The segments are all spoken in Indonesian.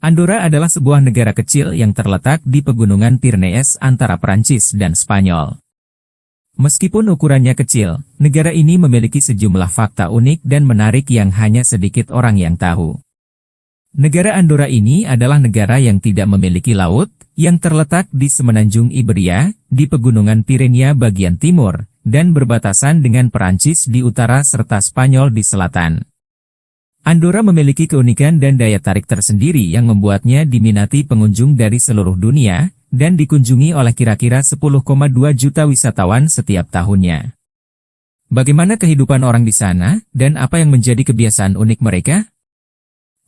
Andorra adalah sebuah negara kecil yang terletak di pegunungan Pyrenees antara Prancis dan Spanyol. Meskipun ukurannya kecil, negara ini memiliki sejumlah fakta unik dan menarik yang hanya sedikit orang yang tahu. Negara Andorra ini adalah negara yang tidak memiliki laut, yang terletak di semenanjung Iberia, di pegunungan Pyrenea bagian timur, dan berbatasan dengan Perancis di utara serta Spanyol di selatan. Andorra memiliki keunikan dan daya tarik tersendiri yang membuatnya diminati pengunjung dari seluruh dunia, dan dikunjungi oleh kira-kira 10,2 juta wisatawan setiap tahunnya. Bagaimana kehidupan orang di sana, dan apa yang menjadi kebiasaan unik mereka?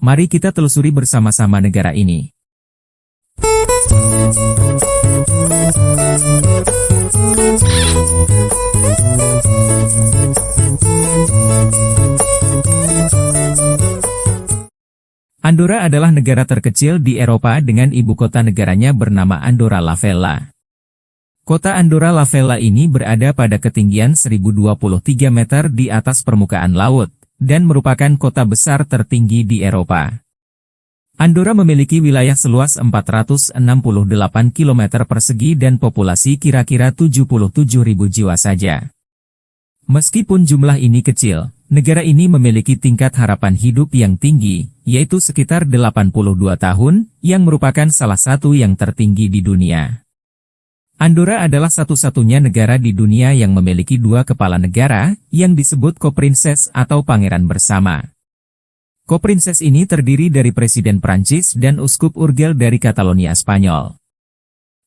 Mari kita telusuri bersama-sama negara ini. Andorra adalah negara terkecil di Eropa dengan ibu kota negaranya bernama Andorra la Vella. Kota Andorra la Vella ini berada pada ketinggian 1023 meter di atas permukaan laut, dan merupakan kota besar tertinggi di Eropa. Andorra memiliki wilayah seluas 468 km persegi dan populasi kira-kira 77.000 jiwa saja. Meskipun jumlah ini kecil, negara ini memiliki tingkat harapan hidup yang tinggi, yaitu sekitar 82 tahun, yang merupakan salah satu yang tertinggi di dunia. Andorra adalah satu-satunya negara di dunia yang memiliki dua kepala negara, yang disebut koprinses atau pangeran bersama. Koprinses ini terdiri dari Presiden Prancis dan Uskup Urgell dari Catalonia, Spanyol.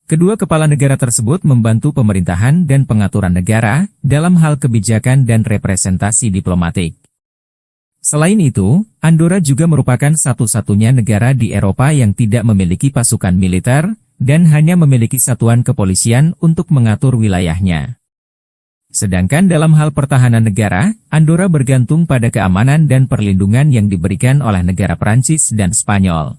Kedua kepala negara tersebut membantu pemerintahan dan pengaturan negara dalam hal kebijakan dan representasi diplomatik. Selain itu, Andorra juga merupakan satu-satunya negara di Eropa yang tidak memiliki pasukan militer dan hanya memiliki satuan kepolisian untuk mengatur wilayahnya. Sedangkan dalam hal pertahanan negara, Andorra bergantung pada keamanan dan perlindungan yang diberikan oleh negara Prancis dan Spanyol.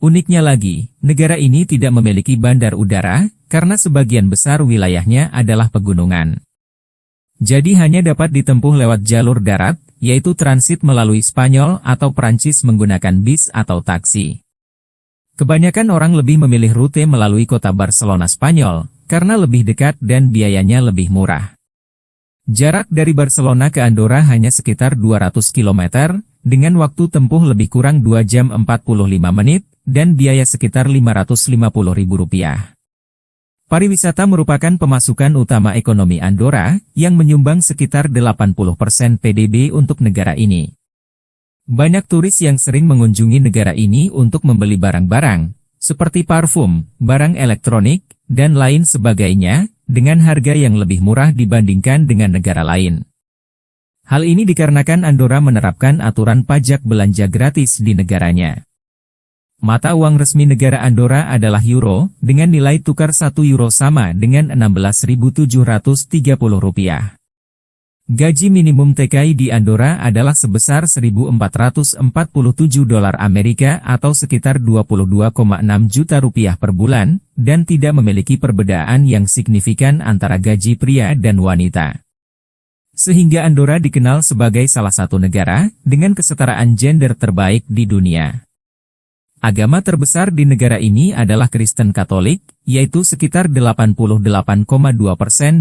Uniknya lagi, negara ini tidak memiliki bandar udara, karena sebagian besar wilayahnya adalah pegunungan. Jadi hanya dapat ditempuh lewat jalur darat, yaitu transit melalui Spanyol atau Prancis menggunakan bis atau taksi. Kebanyakan orang lebih memilih rute melalui kota Barcelona, Spanyol, karena lebih dekat dan biayanya lebih murah. Jarak dari Barcelona ke Andorra hanya sekitar 200 km, dengan waktu tempuh lebih kurang 2 jam 45 menit, dan biaya sekitar Rp550.000. Pariwisata merupakan pemasukan utama ekonomi Andorra, yang menyumbang sekitar 80% PDB untuk negara ini. Banyak turis yang sering mengunjungi negara ini untuk membeli barang-barang, seperti parfum, barang elektronik, dan lain sebagainya, dengan harga yang lebih murah dibandingkan dengan negara lain. Hal ini dikarenakan Andorra menerapkan aturan pajak belanja gratis di negaranya. Mata uang resmi negara Andorra adalah euro, dengan nilai tukar 1 euro sama dengan Rp16.730. Gaji minimum TKI di Andorra adalah sebesar $1.447 Amerika atau sekitar 22,6 juta rupiah per bulan, dan tidak memiliki perbedaan yang signifikan antara gaji pria dan wanita. Sehingga Andorra dikenal sebagai salah satu negara dengan kesetaraan gender terbaik di dunia. Agama terbesar di negara ini adalah Kristen Katolik, yaitu sekitar 88,2%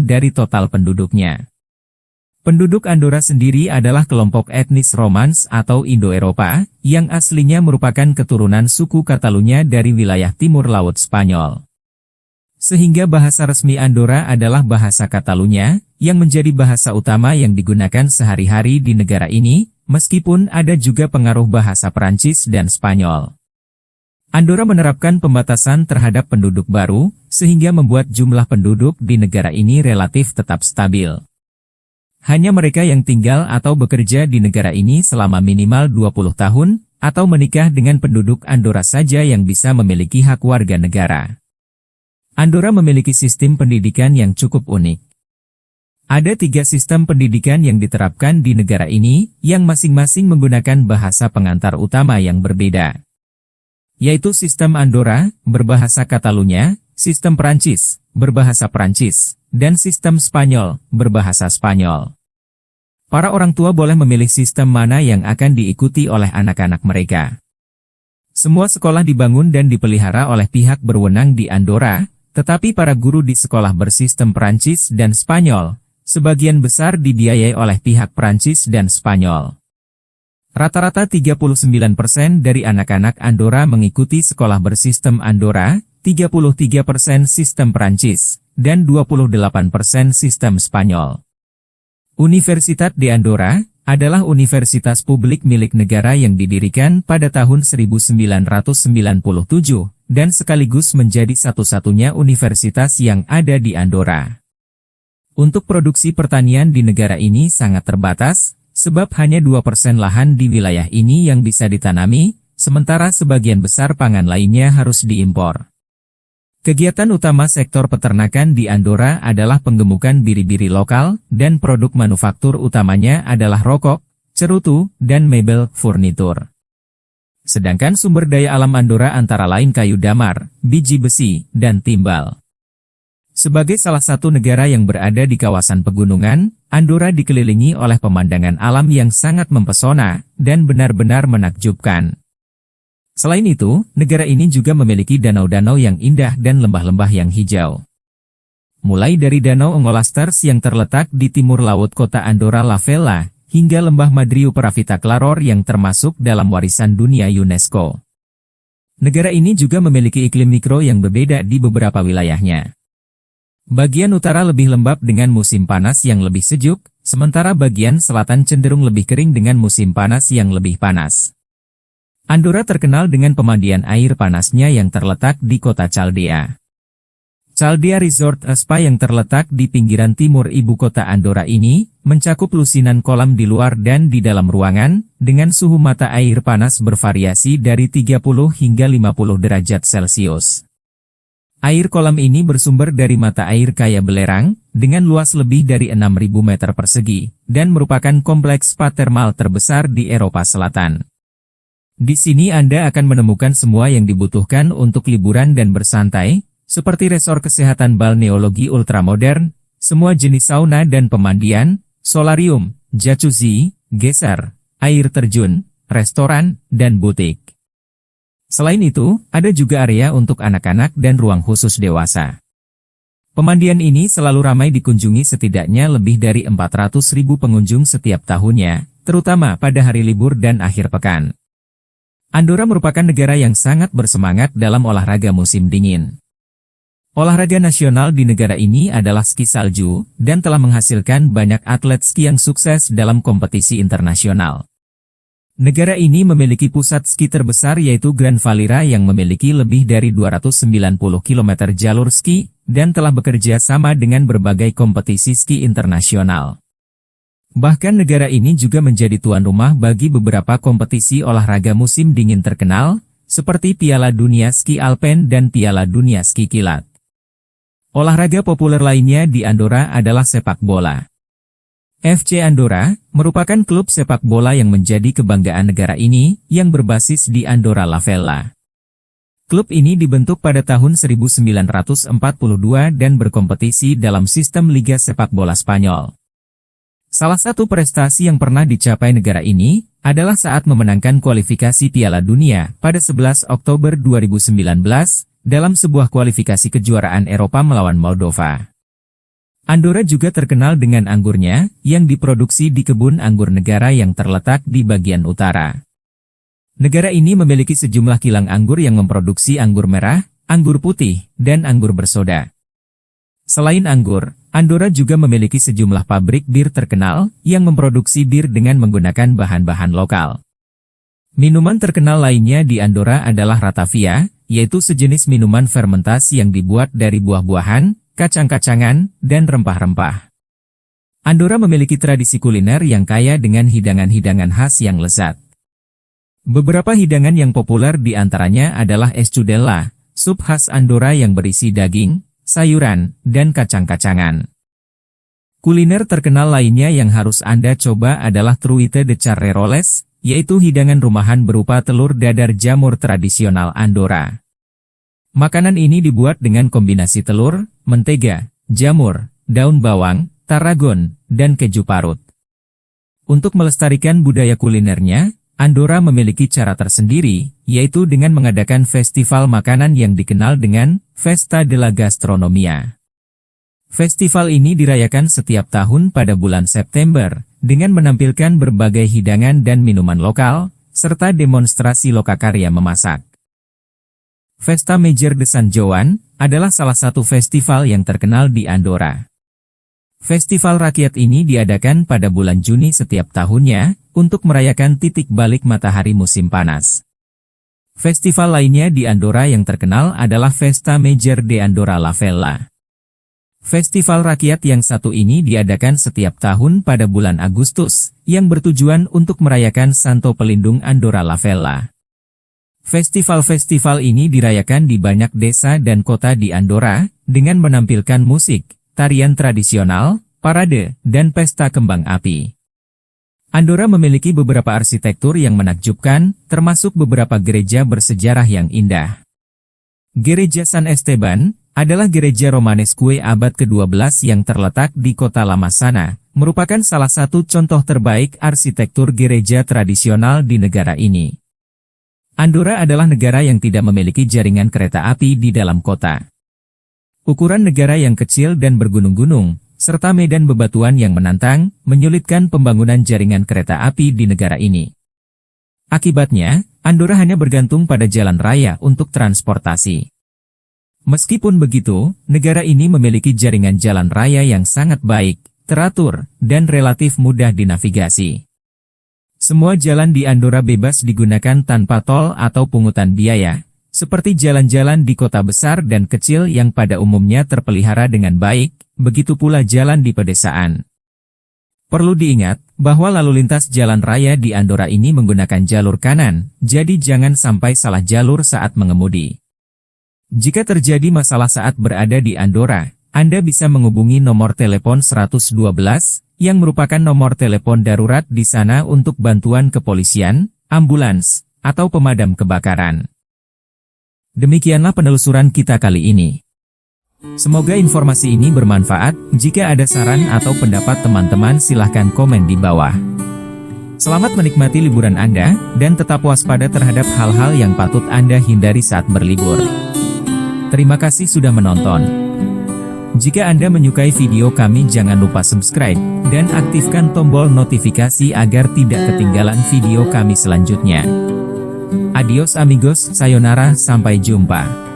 dari total penduduknya. Penduduk Andorra sendiri adalah kelompok etnis Romans atau Indo-Eropa, yang aslinya merupakan keturunan suku Catalunya dari wilayah timur laut Spanyol. Sehingga bahasa resmi Andorra adalah bahasa Catalunya, yang menjadi bahasa utama yang digunakan sehari-hari di negara ini, meskipun ada juga pengaruh bahasa Perancis dan Spanyol. Andorra menerapkan pembatasan terhadap penduduk baru, sehingga membuat jumlah penduduk di negara ini relatif tetap stabil. Hanya mereka yang tinggal atau bekerja di negara ini selama minimal 20 tahun, atau menikah dengan penduduk Andorra saja yang bisa memiliki hak warga negara. Andorra memiliki sistem pendidikan yang cukup unik. Ada 3 sistem pendidikan yang diterapkan di negara ini, yang masing-masing menggunakan bahasa pengantar utama yang berbeda. Yaitu sistem Andorra, berbahasa Catalunya, sistem Prancis, berbahasa Prancis, dan sistem Spanyol, berbahasa Spanyol. Para orang tua boleh memilih sistem mana yang akan diikuti oleh anak-anak mereka. Semua sekolah dibangun dan dipelihara oleh pihak berwenang di Andorra, tetapi para guru di sekolah bersistem Prancis dan Spanyol, sebagian besar dibiayai oleh pihak Prancis dan Spanyol. Rata-rata 39% dari anak-anak Andorra mengikuti sekolah bersistem Andorra, 33% sistem Prancis, dan 28% sistem Spanyol. Universitat de Andorra adalah universitas publik milik negara yang didirikan pada tahun 1997 dan sekaligus menjadi satu-satunya universitas yang ada di Andorra. Untuk produksi pertanian di negara ini sangat terbatas, sebab hanya 2% lahan di wilayah ini yang bisa ditanami, sementara sebagian besar pangan lainnya harus diimpor. Kegiatan utama sektor peternakan di Andorra adalah penggemukan biri-biri lokal, dan produk manufaktur utamanya adalah rokok, cerutu, dan mebel furnitur. Sedangkan sumber daya alam Andorra antara lain kayu damar, biji besi, dan timbal. Sebagai salah satu negara yang berada di kawasan pegunungan, Andorra dikelilingi oleh pemandangan alam yang sangat mempesona, dan benar-benar menakjubkan. Selain itu, negara ini juga memiliki danau-danau yang indah dan lembah-lembah yang hijau. Mulai dari Danau Engolasters yang terletak di timur laut kota Andorra la Vella, hingga lembah Madriu Pravita Claror yang termasuk dalam warisan dunia UNESCO. Negara ini juga memiliki iklim mikro yang berbeda di beberapa wilayahnya. Bagian utara lebih lembab dengan musim panas yang lebih sejuk, sementara bagian selatan cenderung lebih kering dengan musim panas yang lebih panas. Andorra terkenal dengan pemandian air panasnya yang terletak di kota Caldea. Caldea Resort Spa yang terletak di pinggiran timur ibu kota Andorra ini, mencakup lusinan kolam di luar dan di dalam ruangan, dengan suhu mata air panas bervariasi dari 30 hingga 50 derajat Celcius. Air kolam ini bersumber dari mata air kaya belerang, dengan luas lebih dari 6.000 meter persegi, dan merupakan kompleks spa termal terbesar di Eropa Selatan. Di sini Anda akan menemukan semua yang dibutuhkan untuk liburan dan bersantai, seperti resor kesehatan balneologi ultramodern, semua jenis sauna dan pemandian, solarium, jacuzzi, geyser, air terjun, restoran, dan butik. Selain itu, ada juga area untuk anak-anak dan ruang khusus dewasa. Pemandian ini selalu ramai dikunjungi setidaknya lebih dari 400.000 pengunjung setiap tahunnya, terutama pada hari libur dan akhir pekan. Andorra merupakan negara yang sangat bersemangat dalam olahraga musim dingin. Olahraga nasional di negara ini adalah ski salju, dan telah menghasilkan banyak atlet ski yang sukses dalam kompetisi internasional. Negara ini memiliki pusat ski terbesar yaitu Gran Valira yang memiliki lebih dari 290 km jalur ski, dan telah bekerja sama dengan berbagai kompetisi ski internasional. Bahkan negara ini juga menjadi tuan rumah bagi beberapa kompetisi olahraga musim dingin terkenal, seperti Piala Dunia Ski Alpen dan Piala Dunia Ski Kilat. Olahraga populer lainnya di Andorra adalah sepak bola. FC Andorra merupakan klub sepak bola yang menjadi kebanggaan negara ini, yang berbasis di Andorra la Vella. Klub ini dibentuk pada tahun 1942 dan berkompetisi dalam sistem Liga Sepak Bola Spanyol. Salah satu prestasi yang pernah dicapai negara ini, adalah saat memenangkan kualifikasi Piala Dunia pada 11 Oktober 2019, dalam sebuah kualifikasi kejuaraan Eropa melawan Moldova. Andorra juga terkenal dengan anggurnya, yang diproduksi di kebun anggur negara yang terletak di bagian utara. Negara ini memiliki sejumlah kilang anggur yang memproduksi anggur merah, anggur putih, dan anggur bersoda. Selain anggur, Andorra juga memiliki sejumlah pabrik bir terkenal yang memproduksi bir dengan menggunakan bahan-bahan lokal. Minuman terkenal lainnya di Andorra adalah ratafia, yaitu sejenis minuman fermentasi yang dibuat dari buah-buahan, kacang-kacangan, dan rempah-rempah. Andorra memiliki tradisi kuliner yang kaya dengan hidangan-hidangan khas yang lezat. Beberapa hidangan yang populer di antaranya adalah escudella, sup khas Andorra yang berisi daging, sayuran, dan kacang-kacangan. Kuliner terkenal lainnya yang harus Anda coba adalah truite de charreroles, yaitu hidangan rumahan berupa telur dadar jamur tradisional Andorra. Makanan ini dibuat dengan kombinasi telur, mentega, jamur, daun bawang, taragon, dan keju parut. Untuk melestarikan budaya kulinernya, Andorra memiliki cara tersendiri, yaitu dengan mengadakan festival makanan yang dikenal dengan Festa de la Gastronomia. Festival ini dirayakan setiap tahun pada bulan September, dengan menampilkan berbagai hidangan dan minuman lokal, serta demonstrasi lokakarya memasak. Festa Major de San Joan adalah salah satu festival yang terkenal di Andorra. Festival rakyat ini diadakan pada bulan Juni setiap tahunnya, untuk merayakan titik balik matahari musim panas. Festival lainnya di Andorra yang terkenal adalah Festa Major de Andorra la Vella. Festival rakyat yang satu ini diadakan setiap tahun pada bulan Agustus, yang bertujuan untuk merayakan Santo Pelindung Andorra la Vella. Festival-festival ini dirayakan di banyak desa dan kota di Andorra, dengan menampilkan musik, tarian tradisional, parade, dan pesta kembang api. Andorra memiliki beberapa arsitektur yang menakjubkan, termasuk beberapa gereja bersejarah yang indah. Gereja San Esteban adalah gereja Romanesque abad ke-12 yang terletak di kota Lama sana, merupakan salah satu contoh terbaik arsitektur gereja tradisional di negara ini. Andorra adalah negara yang tidak memiliki jaringan kereta api di dalam kota. Ukuran negara yang kecil dan bergunung-gunung, serta medan bebatuan yang menantang, menyulitkan pembangunan jaringan kereta api di negara ini. Akibatnya, Andorra hanya bergantung pada jalan raya untuk transportasi. Meskipun begitu, negara ini memiliki jaringan jalan raya yang sangat baik, teratur, dan relatif mudah dinavigasi. Semua jalan di Andorra bebas digunakan tanpa tol atau pungutan biaya, seperti jalan-jalan di kota besar dan kecil yang pada umumnya terpelihara dengan baik, begitu pula jalan di pedesaan. Perlu diingat, bahwa lalu lintas jalan raya di Andorra ini menggunakan jalur kanan, jadi jangan sampai salah jalur saat mengemudi. Jika terjadi masalah saat berada di Andorra, Anda bisa menghubungi nomor telepon 112, yang merupakan nomor telepon darurat di sana untuk bantuan kepolisian, ambulans, atau pemadam kebakaran. Demikianlah penelusuran kita kali ini. Semoga informasi ini bermanfaat. Jika ada saran atau pendapat teman-teman silahkan komen di bawah. Selamat menikmati liburan Anda, dan tetap waspada terhadap hal-hal yang patut Anda hindari saat berlibur. Terima kasih sudah menonton. Jika Anda menyukai video kami jangan lupa subscribe, dan aktifkan tombol notifikasi agar tidak ketinggalan video kami selanjutnya. Adios amigos, sayonara, sampai jumpa.